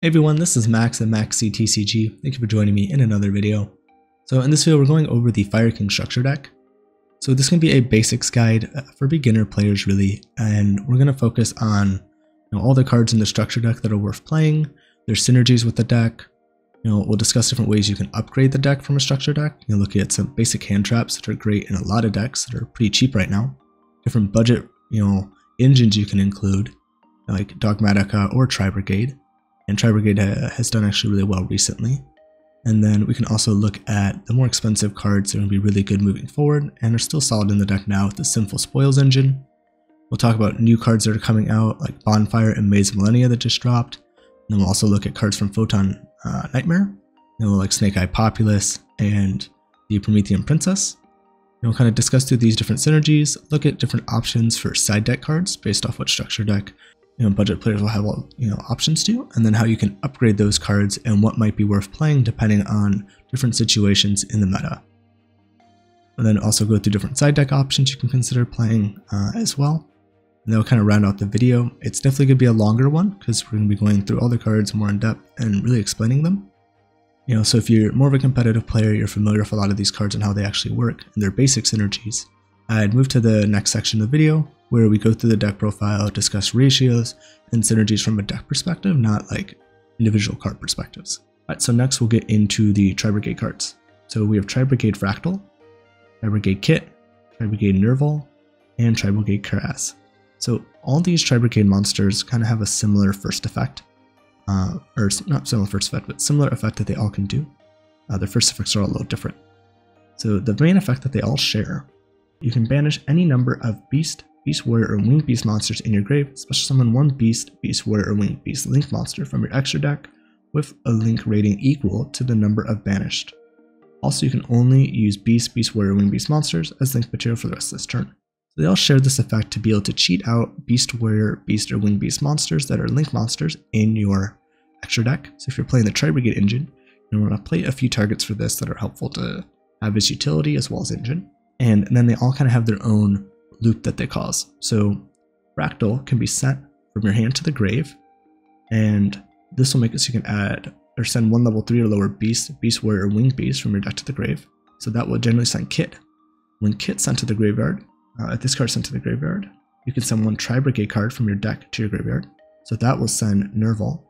Hey everyone, this is Max at MaxCTCG. Thank you for joining me in another video. So in this video, we're going over the Fire King structure deck. So this can be a basics guide for beginner players really, and we're going to focus on all the cards in the structure deck that are worth playing, their synergies with the deck. We'll discuss different ways you can upgrade the deck from a structure deck. Look at some basic hand traps that are great in a lot of decks that are pretty cheap right now. Different budget, engines you can include, like Dogmatica or Tri-Brigade. And Tri-Brigade has done actually really well recently. And then we can also look at the more expensive cards that are going to be really good moving forward and are still solid in the deck now with the Sinful Spoils engine. We'll talk about new cards that are coming out like Bonfire and Maze of Millennia that just dropped. And then we'll also look at cards from Photon Nightmare, like Snake Eye Populace and the Promethean Princess. We'll kind of discuss through these different synergies, look at different options for side deck cards based off what structure deck budget players will have options to, and then how you can upgrade those cards and what might be worth playing depending on different situations in the meta. And then also go through different side deck options you can consider playing as well. And that'll kind of round out the video. It's definitely going to be a longer one because we're going to be going through all the cards more in depth and really explaining them. So if you're more of a competitive player, you're familiar with a lot of these cards and how they actually work and their basic synergies, I'd move to the next section of the video where we go through the deck profile, discuss ratios and synergies from a deck perspective, not like individual card perspectives. Alright, so next we'll get into the Tri-Brigade cards. So we have Tri-Brigade Fractal, Tri-Brigade Kit, Tri-Brigade Nerval, and Tri-Brigade Cuirass. So all these Tri-Brigade monsters kind of have a similar first effect, or not similar first effect, but similar effect that they all can do. Their first effects are all a little different. So the main effect that they all share, you can banish any number of Beast, Beast Warrior, or Winged Beast monsters in your grave. Special summon one Beast, Beast Warrior, or Winged Beast Link monster from your extra deck with a Link rating equal to the number of banished. Also, you can only use Beast, Beast Warrior, or Winged Beast monsters as Link material for the rest of this turn. So they all share this effect to be able to cheat out Beast Warrior, Beast, or Winged Beast monsters that are Link monsters in your extra deck. So if you're playing the Tri-Brigade engine, you want to play a few targets for this that are helpful to have its utility as well as engine. And then they all kind of have their own loop that they cause. So Fractal can be sent from your hand to the grave, and this will make it so you can add or send one level 3 or lower Beast, Beast Warrior, or Winged Beast from your deck to the grave. So that will generally send Kit. When Kit sent to the graveyard, if this card sent to the graveyard, you can send one Tri-Brigade card from your deck to your graveyard. So that will send Nerval.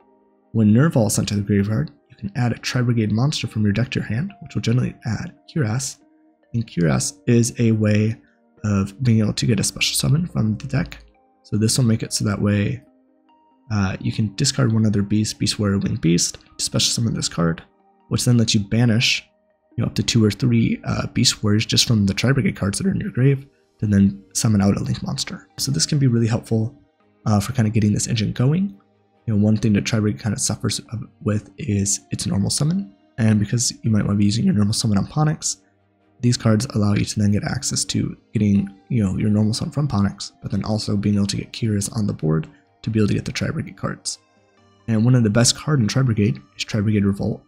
When Nerval is sent to the graveyard, you can add a Tri-Brigade monster from your deck to your hand, which will generally add Cuirass. And Cuirass is a way of being able to get a special summon from the deck. So this will make it so that way you can discard one other Beast, Beast Warrior, Winged Beast to special summon this card, which then lets you banish up to 2 or 3 Beast Warriors just from the Tri-Brigade cards that are in your grave to then summon out a Link monster. So this can be really helpful for kind of getting this engine going. One thing that Tri-Brigade kind of suffers with is its normal summon, and because you might want to be using your normal summon on Ponyx, these cards allow you to then get access to getting your normal summon from Ponyx, but then also being able to get Cuirass on the board to be able to get the Tri-Brigade cards. And one of the best cards in Tri-Brigade is Tri-Brigade Revolt.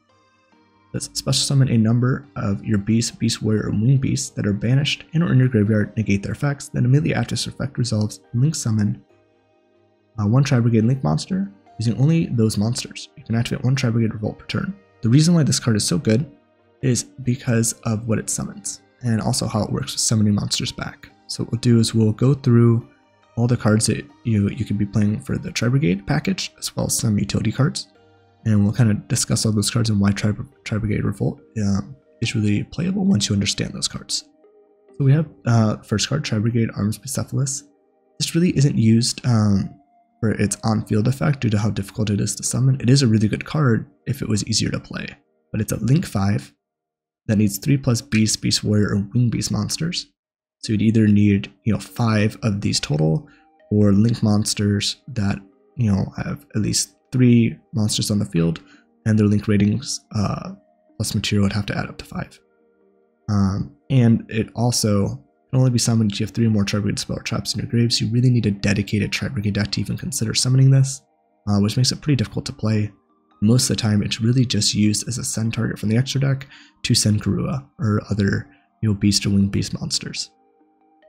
Let's special summon a number of your Beast, Beast Warrior, or Winged Beasts that are banished and or in your graveyard, negate their effects, then immediately after this effect resolves, Link summon one Tri-Brigade Link monster using only those monsters. You can activate one Tri-Brigade Revolt per turn. The reason why this card is so good is because of what it summons and also how it works with summoning monsters back. So what we'll do is we'll go through all the cards that you can be playing for the Tri-Brigade package as well as some utility cards, and we'll kind of discuss all those cards and why Tri-Brigade Revolt is really playable once you understand those cards. So we have first card, Tri-Brigade Arms Bucephalus. This really isn't used for its on-field effect due to how difficult it is to summon. It is a really good card if it was easier to play, but it's a Link 5 that needs 3+ Beast, Beast Warrior, or Winged Beast monsters. So you'd either need 5 of these total, or Link monsters that have at least 3 monsters on the field, and their Link ratings plus material would have to add up to 5. And it also can only be summoned if you have 3 or more Tri-Brigade spell traps in your grave, so you really need a dedicated Tri-Brigade deck to even consider summoning this, which makes it pretty difficult to play. Most of the time, it's really just used as a send target from the extra deck to send Karua or other Beast or Winged Beast monsters.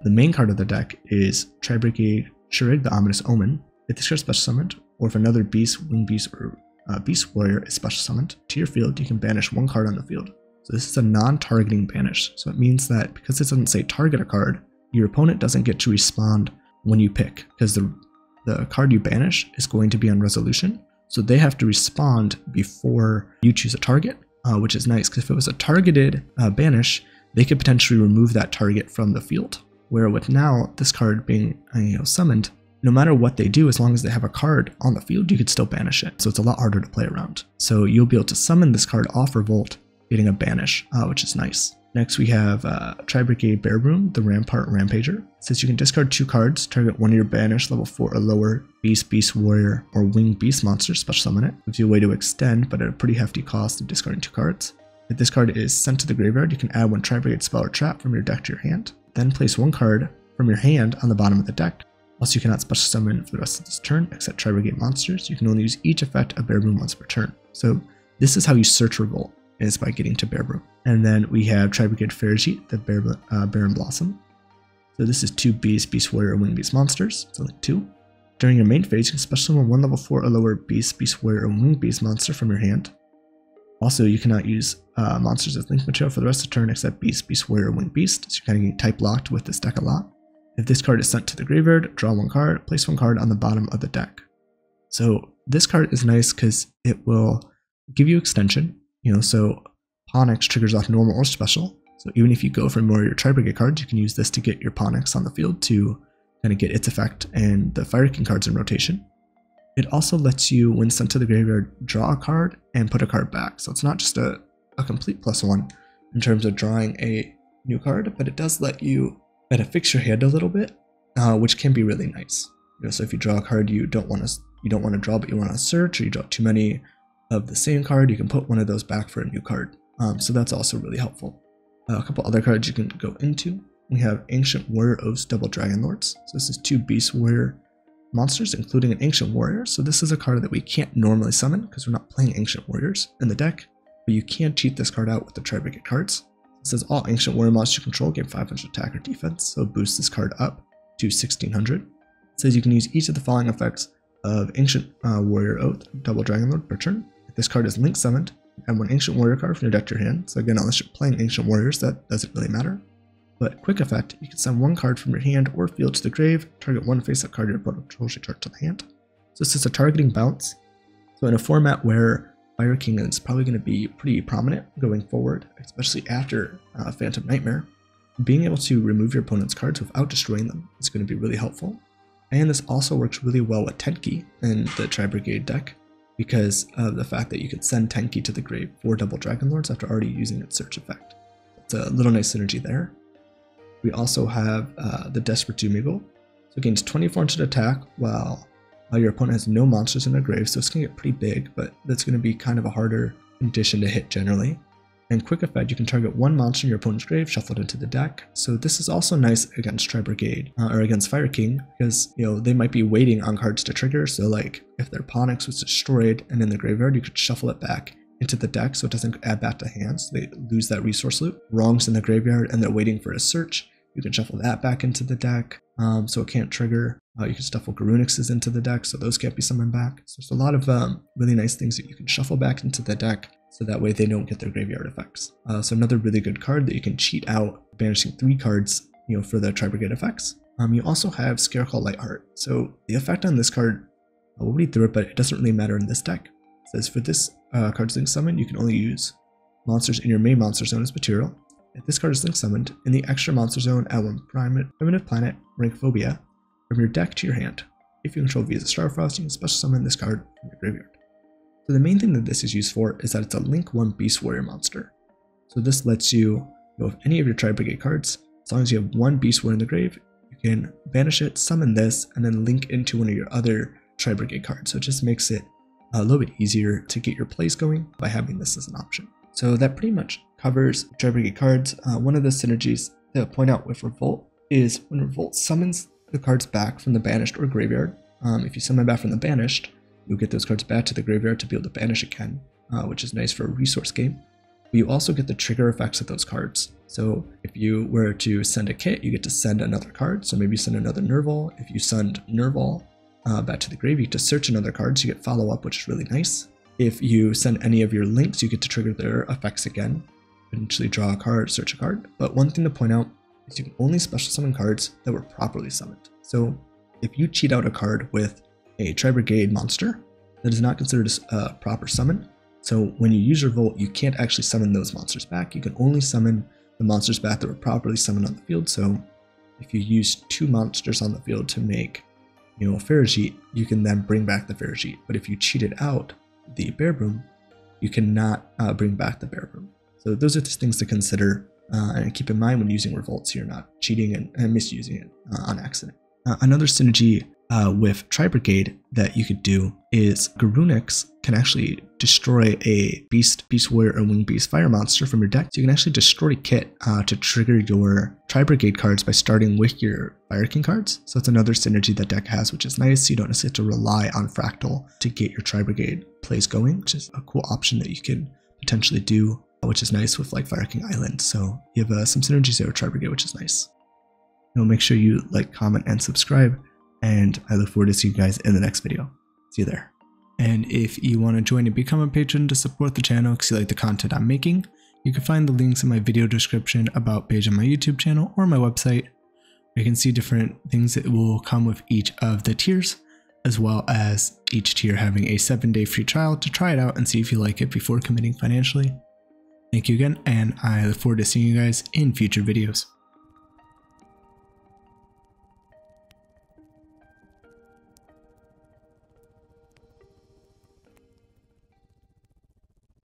The main card of the deck is Tri-Brigade Shurig, the Ominous Omen. If this card is special summoned, or if another Beast, Winged Beast, or Beast Warrior is special summoned to your field, you can banish one card on the field. So this is a non-targeting banish. So it means that because it doesn't say target a card, your opponent doesn't get to respond when you pick, because the card you banish is going to be on resolution. So they have to respond before you choose a target, which is nice, because if it was a targeted banish, they could potentially remove that target from the field. Where with now this card being summoned, no matter what they do, as long as they have a card on the field, you could still banish it. So it's a lot harder to play around. So you'll be able to summon this card off Revolt, getting a banish, which is nice. Next we have Tri-Brigade Bear Room, the Rampart Rampager. It says you can discard 2 cards, target one of your banished level 4 or lower Beast, Beast Warrior, or Winged Beast monsters, special summon it. Gives you a way to extend, but at a pretty hefty cost of discarding 2 cards. If this card is sent to the graveyard, you can add 1 Tri-Brigade spell or trap from your deck to your hand. Then place 1 card from your hand on the bottom of the deck. Also, you cannot special summon for the rest of this turn, except Tri-Brigade monsters. You can only use each effect of Bear Room once per turn. So this is how you search Revolt, is by getting to Bear Room. And then we have Tri-Brigade Ferrigite, the Baron Blossom. So this is 2 Beast, Beast Warrior, and Winged Beast monsters. It's only 2. During your main phase, you can special summon 1 level 4 or lower Beast, Beast Warrior, or Winged Beast monster from your hand. Also, you cannot use monsters as link material for the rest of the turn except Beast, Beast Warrior, or Winged Beast. So you're kind of getting type locked with this deck a lot. If this card is sent to the graveyard, draw 1 card, place 1 card on the bottom of the deck. So this card is nice because it will give you extension. So Pawnex triggers off normal or special. So even if you go for more of your Tri-Brigade cards, you can use this to get your Pawnex on the field to kind of get its effect and the Fire King cards in rotation. It also lets you, when sent to the graveyard, draw a card and put a card back. So it's not just a complete +1 in terms of drawing a new card, but it does let you kind of fix your hand a little bit, which can be really nice. So if you draw a card you don't want to draw, but you want to search, or you draw too many of the same card, you can put one of those back for a new card. So that's also really helpful. A couple other cards you can go into. We have Ancient Warrior Oath's Double Dragon Lords. So this is 2 Beast Warrior monsters, including an Ancient Warrior. So this is a card that we can't normally summon because we're not playing Ancient Warriors in the deck, but you can cheat this card out with the Tri-Brigade cards. It says all Ancient Warrior monsters you control gain 500 attack or defense, so boost this card up to 1600. It says you can use each of the following effects of Ancient Warrior Oath, Double Dragon Lord per turn. If this card is link summoned, add 1 Ancient Warrior card from your deck to your hand. So again, unless you're playing Ancient Warriors, that doesn't really matter. But quick effect, you can send 1 card from your hand or field to the grave, target 1 face-up card your opponent controls, you charge to the hand. So this is a targeting bounce. So in a format where Fire King is probably going to be pretty prominent going forward, especially after Phantom Nightmare, being able to remove your opponent's cards without destroying them is going to be really helpful. And this also works really well with Tenki in the Tri-Brigade deck, because of the fact that you can send Tenki to the grave for Double Dragon Lords after already using its search effect. It's a little nice synergy there. We also have the Desperate Doom Eagle. So it gains 2400 attack while your opponent has no monsters in their grave, so it's going to get pretty big, but that's going to be kind of a harder condition to hit generally. And quick effect, you can target 1 monster in your opponent's grave, shuffle it into the deck. So this is also nice against Tri-Brigade, or against Fire King, because they might be waiting on cards to trigger. So like if their Pawnex was destroyed and in the graveyard, you could shuffle it back into the deck so it doesn't add back to hand, so they lose that resource loop. Wrong's in the graveyard and they're waiting for a search, you can shuffle that back into the deck, so it can't trigger. You can shuffle Garunixes into the deck, so those can't be summoned back. So there's a lot of really nice things that you can shuffle back into the deck, so that way they don't get their graveyard effects. So another really good card that you can cheat out, banishing 3 cards, for the Tri-Brigade effects. You also have Scareclaw Lightheart. So the effect on this card, we'll read through it, but it doesn't really matter in this deck. It says for this card's link summon, you can only use monsters in your main monster zone as material. If this card is link summoned, in the extra monster zone, add 1 primitive planet, rank Phobia, from your deck to your hand. If you control via the Starfrost, you can special summon this card from your graveyard. So the main thing that this is used for is that it's a link 1 Beast Warrior monster. So this lets you, with any of your Tri-Brigade cards, as long as you have 1 Beast Warrior in the grave, you can banish it, summon this, and then link into one of your other Tri-Brigade cards. So it just makes it a little bit easier to get your plays going by having this as an option. So that pretty much covers Tri-Brigade cards. One of the synergies to point out with Revolt is when Revolt summons the cards back from the banished or graveyard. If you summon back from the banished, you'll get those cards back to the graveyard to be able to banish again, which is nice for a resource game. But you also get the trigger effects of those cards. So if you were to send a kit, you get to send another card. So maybe send another Nerval. If you send Nerval back to the grave, you get to search another card, so you get follow up, which is really nice. If you send any of your links, you get to trigger their effects again, potentially draw a card, search a card. But one thing to point out is you can only special summon cards that were properly summoned. So if you cheat out a card with a Tri-Brigade monster, that is not considered a proper summon. So when you use your Volt, you can't actually summon those monsters back. You can only summon the monsters back that were properly summoned on the field. So if you use 2 monsters on the field to make, a Ferrojeet, you can then bring back the Ferrojeet. But if you cheated out the Bear Boom, you cannot bring back the Bear Boom. So those are just things to consider and keep in mind when using Revolt, so you're not cheating and misusing it on accident. Another synergy with Tri-Brigade that you could do is Garunix can actually destroy a Beast Warrior, or Winged Beast Fire monster from your deck. So you can actually destroy Kit to trigger your Tri-Brigade cards by starting with your Fire King cards. So it's another synergy that deck has, which is nice. You don't necessarily have to rely on Fractal to get your Tri-Brigade plays going, which is a cool option that you can potentially do, which is nice with like Fire King Island. So you have some synergies there with Tri-Brigade, which is nice. Make sure you like, comment, and subscribe. And I look forward to seeing you guys in the next video. See you there. And if you want to join and become a patron to support the channel because you like the content I'm making, you can find the links in my video description about page on my YouTube channel or my website. You can see different things that will come with each of the tiers, as well as each tier having a 7-day free trial to try it out and see if you like it before committing financially. Thank you again, and I look forward to seeing you guys in future videos.